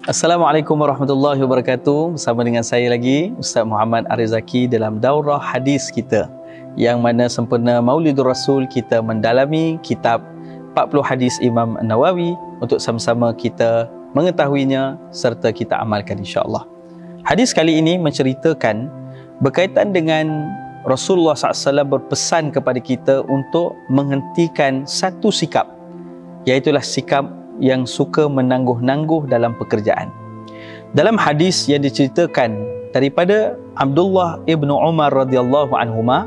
Assalamualaikum warahmatullahi wabarakatuh. Bersama dengan saya lagi Ustaz Muhammad Arizaki dalam daurah hadis kita, yang mana sempena Maulidur Rasul kita mendalami kitab 40 hadis Imam Nawawi untuk sama-sama kita mengetahuinya serta kita amalkan insya-Allah. Hadis kali ini menceritakan berkaitan dengan Rasulullah SAW berpesan kepada kita untuk menghentikan satu sikap, iaitulah sikap yang suka menangguh-nangguh dalam pekerjaan. Dalam hadis yang diceritakan daripada Abdullah ibnu Umar radhiyallahu anhuma,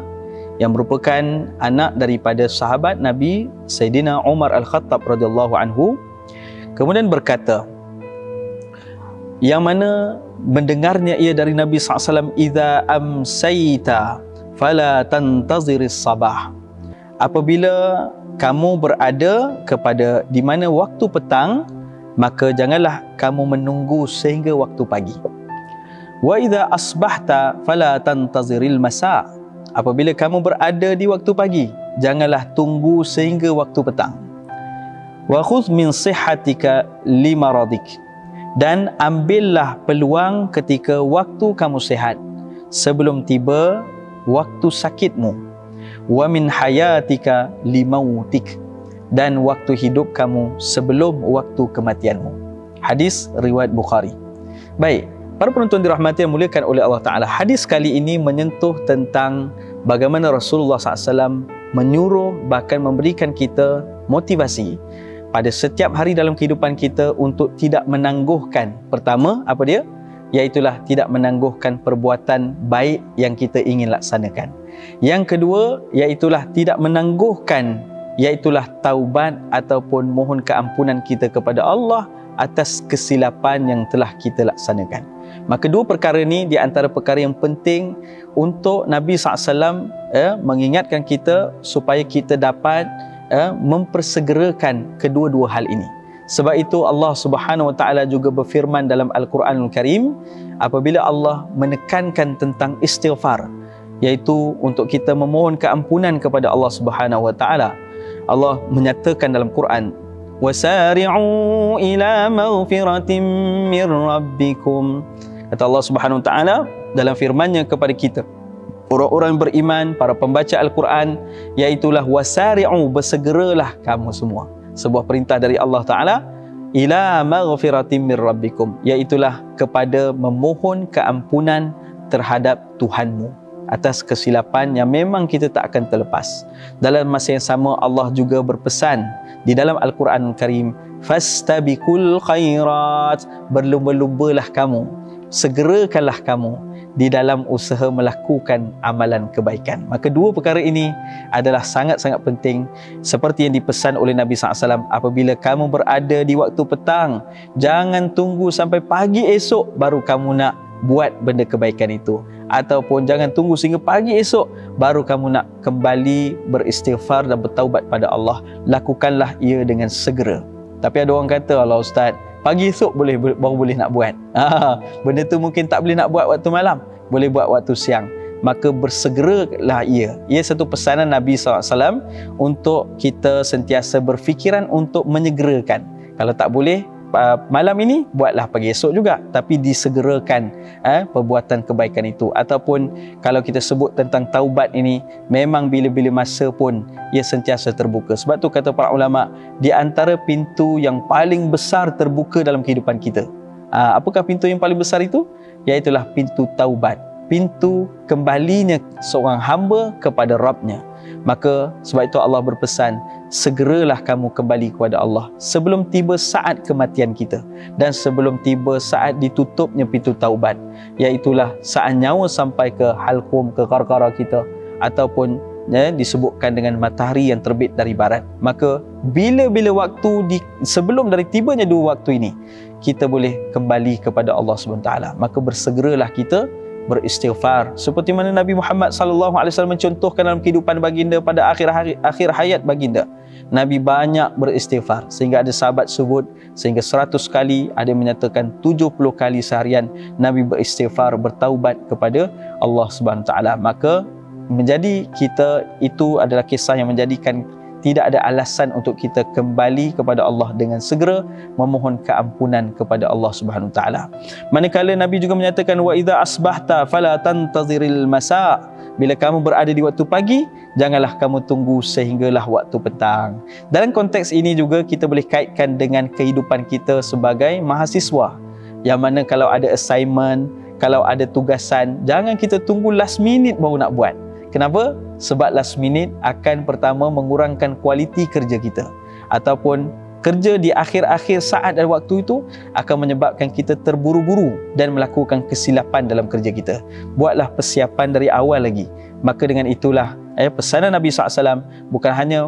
yang merupakan anak daripada sahabat Nabi Sayyidina Umar Al-Khattab radhiyallahu anhu, kemudian berkata, yang mana mendengarnya ia dari Nabi SAW, "Idza amsayta fala tantaziris sabah." Apabila kamu berada kepada di mana waktu petang, maka janganlah kamu menunggu sehingga waktu pagi. Wa idza asbahta fala tantaziril masa. Apabila kamu berada di waktu pagi, janganlah tunggu sehingga waktu petang. Wa khudh min sihhatika limaradik. Dan ambillah peluang ketika waktu kamu sehat sebelum tiba waktu sakitmu. Wa min hayatika limautik, dan waktu hidup kamu sebelum waktu kematianmu. Hadis riwayat Bukhari. Baik, para penonton dirahmati yang muliakan oleh Allah Ta'ala, hadis kali ini menyentuh tentang bagaimana Rasulullah SAW menyuruh, bahkan memberikan kita motivasi pada setiap hari dalam kehidupan kita untuk tidak menangguhkan. Pertama, apa dia? Iaitulah tidak menangguhkan perbuatan baik yang kita ingin laksanakan. Yang kedua, iaitulah tidak menangguhkan, iaitulah taubat ataupun mohon keampunan kita kepada Allah atas kesilapan yang telah kita laksanakan. Maka dua perkara ini di antara perkara yang penting untuk Nabi SAW mengingatkan kita supaya kita dapat mempersegerakan kedua-dua hal ini. Sebab itu Allah Subhanahu Wa Taala juga berfirman dalam Al-Quranul Karim apabila Allah menekankan tentang istighfar, iaitu untuk kita memohon keampunan kepada Allah Subhanahu Wa Taala. Allah menyatakan dalam Quran, wasari'u ila maghfiratin mir rabbikum. Kata Allah Subhanahu Wa Taala dalam firman-Nya kepada kita, orang-orang beriman, para pembaca Al-Quran, iaitulah wasari'u, bersegeralah kamu semua. Sebuah perintah dari Allah Ta'ala, ila maghfiratin mir rabbikum, iaitulah kepada memohon keampunan terhadap Tuhanmu atas kesilapan yang memang kita tak akan terlepas. Dalam masa yang sama Allah juga berpesan di dalam Al-Quran Karim, fastabiqul khairat, berlumba-lumbalah kamu, segerakanlah kamu di dalam usaha melakukan amalan kebaikan. Maka dua perkara ini adalah sangat-sangat penting, seperti yang dipesan oleh Nabi SAW, apabila kamu berada di waktu petang, jangan tunggu sampai pagi esok baru kamu nak buat benda kebaikan itu, ataupun jangan tunggu sehingga pagi esok baru kamu nak kembali beristighfar dan bertaubat pada Allah. Lakukanlah ia dengan segera. Tapi ada orang kata, Allah Ustaz, pagi esok baru boleh nak buat. Benda tu mungkin tak boleh nak buat waktu malam, boleh buat waktu siang. Maka bersegeralah ia. Ia satu pesanan Nabi SAW untuk kita sentiasa berfikiran untuk menyegerakan. Kalau tak boleh malam ini, buatlah pagi esok juga, tapi disegerakan perbuatan kebaikan itu. Ataupun kalau kita sebut tentang taubat ini, memang bila-bila masa pun ia sentiasa terbuka. Sebab tu kata para ulama, di antara pintu yang paling besar terbuka dalam kehidupan kita, apakah pintu yang paling besar itu? Iaitulah pintu taubat, pintu kembalinya seorang hamba kepada Rabbnya. Maka sebab itu Allah berpesan, segeralah kamu kembali kepada Allah sebelum tiba saat kematian kita dan sebelum tiba saat ditutupnya pintu taubat, iaitulah saat nyawa sampai ke halqum, ke qarqara kita, ataupun disebutkan dengan matahari yang terbit dari barat. Maka bila-bila waktu sebelum dari tibanya dua waktu ini, kita boleh kembali kepada Allah SWT. Maka bersegeralah kita beristighfar, seperti mana Nabi Muhammad SAW mencontohkan dalam kehidupan baginda pada akhir hayat baginda. Nabi banyak beristighfar, sehingga ada sahabat sebut sehingga 100 kali, ada yang menyatakan 70 kali seharian Nabi beristighfar, bertaubat kepada Allah SWT. Maka menjadi kita, itu adalah kisah yang menjadikan tidak ada alasan untuk kita kembali kepada Allah dengan segera memohon keampunan kepada Allah Subhanahu taala. Manakala Nabi juga menyatakan wa idza asbahta fala tantaziril masa. Bila kamu berada di waktu pagi, janganlah kamu tunggu sehinggalah waktu petang. Dalam konteks ini juga kita boleh kaitkan dengan kehidupan kita sebagai mahasiswa. Yang mana kalau ada assignment, kalau ada tugasan, jangan kita tunggu last minute baru nak buat. Kenapa? Sebab last minute akan pertama mengurangkan kualiti kerja kita. Ataupun kerja di akhir-akhir saat dan waktu itu akan menyebabkan kita terburu-buru dan melakukan kesilapan dalam kerja kita. Buatlah persiapan dari awal lagi. Maka dengan itulah pesanan Nabi SAW bukan hanya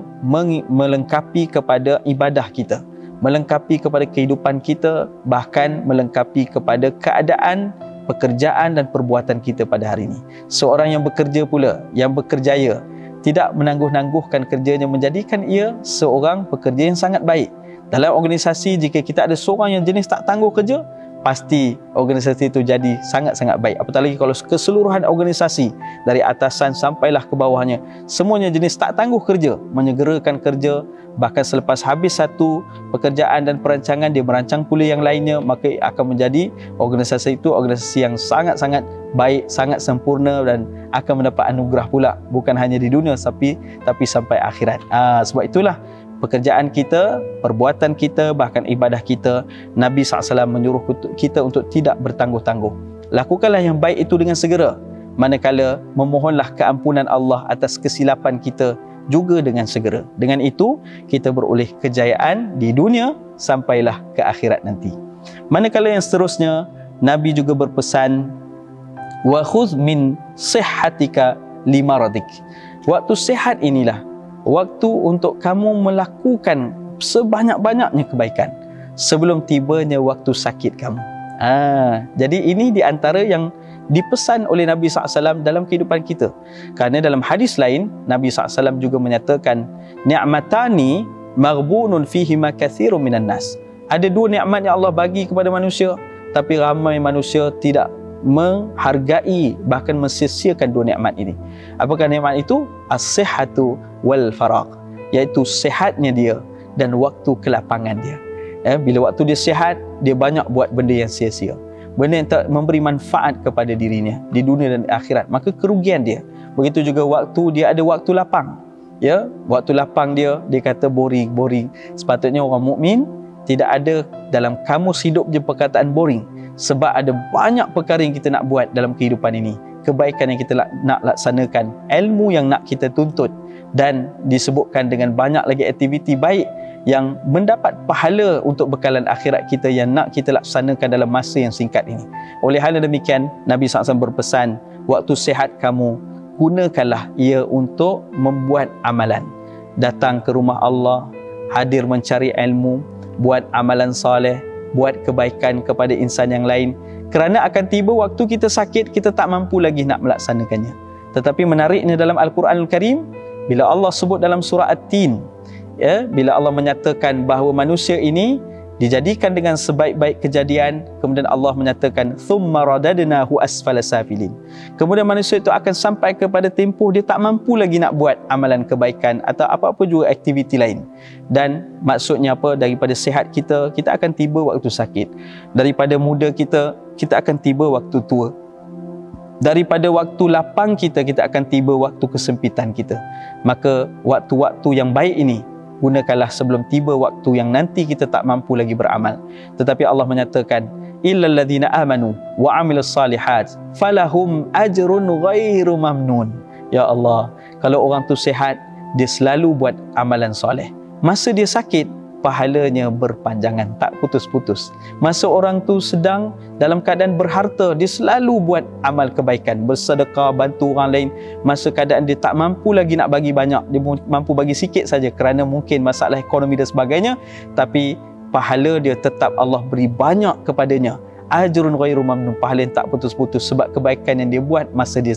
melengkapi kepada ibadah kita, melengkapi kepada kehidupan kita, bahkan melengkapi kepada keadaan, pekerjaan dan perbuatan kita pada hari ini. Seorang yang bekerja pula, yang berkerjaya, tidak menangguh-nangguhkan kerjanya, menjadikan ia seorang pekerja yang sangat baik. Dalam organisasi, jika kita ada seorang yang jenis tak tangguh kerja, pasti organisasi itu jadi sangat-sangat baik. Apatah lagi kalau keseluruhan organisasi dari atasan sampailah ke bawahnya semuanya jenis tak tangguh kerja, menyegerakan kerja, bahkan selepas habis satu pekerjaan dan perancangan dia merancang pula yang lainnya, maka akan menjadi organisasi itu organisasi yang sangat-sangat baik, sangat sempurna dan akan mendapat anugerah pula, bukan hanya di dunia tapi sampai akhirat. Sebab itulah pekerjaan kita, perbuatan kita, bahkan ibadah kita, Nabi SAW menyuruh kita untuk tidak bertangguh-tangguh. Lakukanlah yang baik itu dengan segera, manakala memohonlah keampunan Allah atas kesilapan kita juga dengan segera. Dengan itu, kita beroleh kejayaan di dunia sampailah ke akhirat nanti. Manakala yang seterusnya, Nabi juga berpesan, wa khudh min sihhatika limaradik. Waktu sihat inilah waktu untuk kamu melakukan sebanyak-banyaknya kebaikan sebelum tibanya waktu sakit kamu. Jadi ini di antara yang dipesan oleh Nabi SAW dalam kehidupan kita. Kerana dalam hadis lain, Nabi SAW juga menyatakan, ni'matani maghbunun fihima kathirun minan nas. Ada dua nikmat yang Allah bagi kepada manusia, tapi ramai manusia tidak menghargai, bahkan mensia-siakan dua nikmat ini. Apakah nikmat itu? As-sihhatu wal faraq, iaitu sihatnya dia dan waktu kelapangan dia. Bila waktu dia sihat, dia banyak buat benda yang sia-sia, benda yang tak memberi manfaat kepada dirinya di dunia dan di akhirat, maka kerugian dia. Begitu juga waktu dia ada waktu lapang. Waktu lapang dia kata boring. Sepatutnya orang mukmin tidak ada dalam kamus hidup je perkataan boring. Sebab ada banyak perkara yang kita nak buat dalam kehidupan ini, kebaikan yang kita nak laksanakan, ilmu yang nak kita tuntut, dan disebutkan dengan banyak lagi aktiviti baik yang mendapat pahala untuk bekalan akhirat kita yang nak kita laksanakan dalam masa yang singkat ini. Oleh hal demikian, Nabi SAW berpesan, waktu sihat kamu, gunakanlah ia untuk membuat amalan. Datang ke rumah Allah, hadir mencari ilmu, buat amalan soleh, buat kebaikan kepada insan yang lain. Kerana akan tiba waktu kita sakit, kita tak mampu lagi nak melaksanakannya. Tetapi menariknya dalam Al-Quranul Karim, bila Allah sebut dalam surah At-Tin, bila Allah menyatakan bahawa manusia ini dijadikan dengan sebaik-baik kejadian, kemudian Allah menyatakan thumma radadnahu asfala safilin. Kemudian manusia itu akan sampai kepada tempoh dia tak mampu lagi nak buat amalan kebaikan atau apa-apa juga aktiviti lain. Dan maksudnya apa? Daripada sihat kita, kita akan tiba waktu sakit. Daripada muda kita, kita akan tiba waktu tua. Daripada waktu lapang kita, kita akan tiba waktu kesempitan kita. Maka waktu-waktu yang baik ini gunakanlah sebelum tiba waktu yang nanti kita tak mampu lagi beramal. Tetapi Allah menyatakan, illal ladzina amanu wa amilus salihat falahum ajrun ghairu mamnun. Ya Allah, kalau orang tu sihat, dia selalu buat amalan soleh. Masa dia sakit, pahalanya berpanjangan, tak putus-putus. Masa orang tu sedang dalam keadaan berharta, dia selalu buat amal kebaikan, bersedekah, bantu orang lain. Masa keadaan dia tak mampu lagi nak bagi banyak, dia mampu bagi sikit saja kerana mungkin masalah ekonomi dan sebagainya, tapi pahala dia tetap Allah beri banyak kepadanya. Ajrun ghairu mamnun, pahala yang tak putus-putus sebab kebaikan yang dia buat masa dia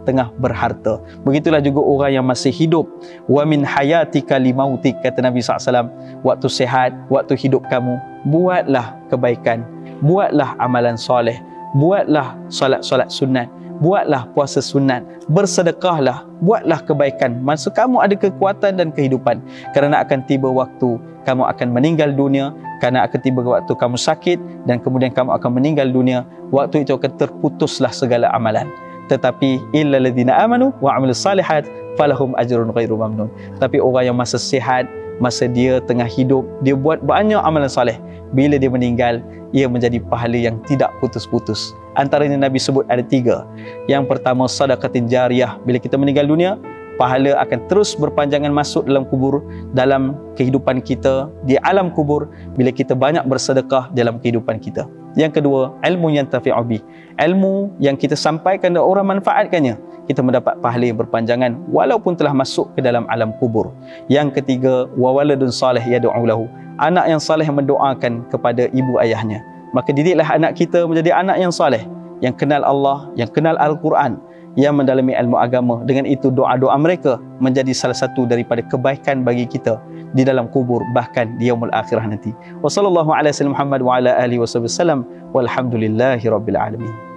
tengah berharta. Begitulah juga orang yang masih hidup. Wa min hayatika limautik, kata Nabi SAW, waktu sehat, waktu hidup kamu, buatlah kebaikan, buatlah amalan soleh, buatlah solat-solat sunat, buatlah puasa sunat, bersedekahlah, buatlah kebaikan masa kamu ada kekuatan dan kehidupan, kerana akan tiba waktu kamu akan meninggal dunia, kerana akan tiba waktu kamu sakit dan kemudian kamu akan meninggal dunia. Waktu itu akan terputuslah segala amalan. Tetapi illal ladzina amanu wa amilus salihat falahum ajrun ghairu mamnun. Tapi orang yang masa sihat, masa dia tengah hidup, dia buat banyak amalan soleh, bila dia meninggal, ia menjadi pahala yang tidak putus-putus. Antaranya Nabi sebut ada 3. Yang pertama, sedekatin jariyah. Bila kita meninggal dunia, pahala akan terus berpanjangan masuk dalam kubur, dalam kehidupan kita di alam kubur, bila kita banyak bersedekah dalam kehidupan kita. Yang kedua, ilmu yang tafi'u bih. Ilmu yang kita sampaikan dan orang manfaatkannya, kita mendapat pahala yang berpanjangan walaupun telah masuk ke dalam alam kubur. Yang ketiga, wa waladun salih yad'u lahu. Anak yang saleh yang mendoakan kepada ibu ayahnya. Maka didiklah anak kita menjadi anak yang saleh, yang kenal Allah, yang kenal Al-Quran, yang mendalami ilmu agama. Dengan itu doa-doa mereka menjadi salah satu daripada kebaikan bagi kita di dalam kubur, bahkan di yaumul akhirah nanti. Wa sallallahu ala sayyidina Muhammad wa ala alihi wasallam walhamdulillahi rabbil alamin.